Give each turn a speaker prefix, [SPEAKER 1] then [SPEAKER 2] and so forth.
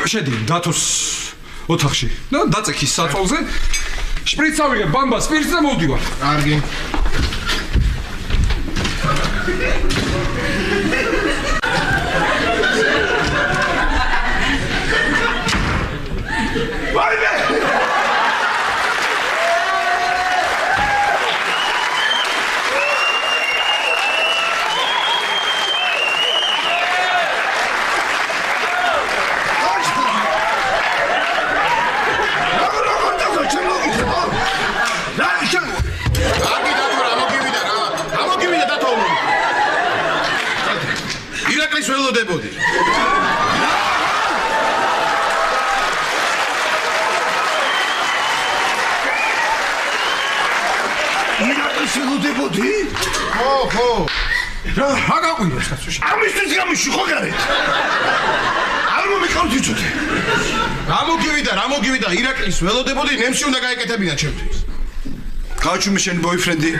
[SPEAKER 1] შედი დათოს ოთახში და დაწექის საწოლზე შპრიცს ავიღებ ბამბა სპირტს და მოვდივარ.
[SPEAKER 2] კარგი. ვაიმე! ველოდებოდი. ირაკლის ველოდებოდი? ხო. რა გაყვიროს კაცო? ამისთვის გამიში ხო გარეთ? არ მომიყავთ იცოდე. რა მოგივიდა, ირაკლის ველოდებოდი, ნემსი უნდა გაეკეთებინა ჩემთვის. გაჩუმე შენ ბოიფრენდი.